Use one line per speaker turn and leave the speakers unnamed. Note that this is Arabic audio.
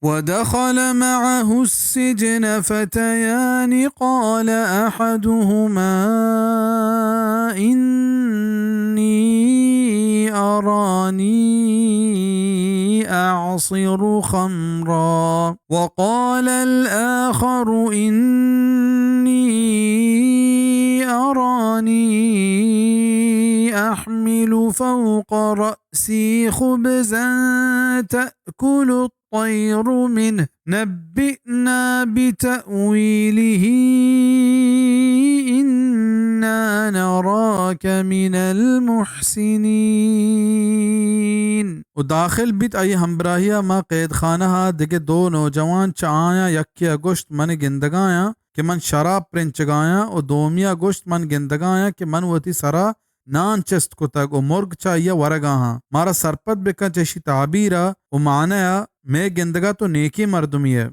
ودخل معه السجن فتيان قال أحدهما إني أراني أعصر خمرا وقال الآخر إني أراني أحمل فوق رأسي خبزا تأكل الطير منه نبئنا بتأويله إنا نراك من المحسنين. وداخل بیت ای همراهیا ما قید خانه ها دیگه دو نوجوان چایا یکی گوشت من گندگایا کہ من شراب پرنچگایا و دومیا گوشت من گندگایا کہ من وتی سرا نان چست کتگ و مرگ چایا ورگاها مارا سرپت بکا چشی تعبیرا و معنی میں گندگا تو نیکی مردمی ہے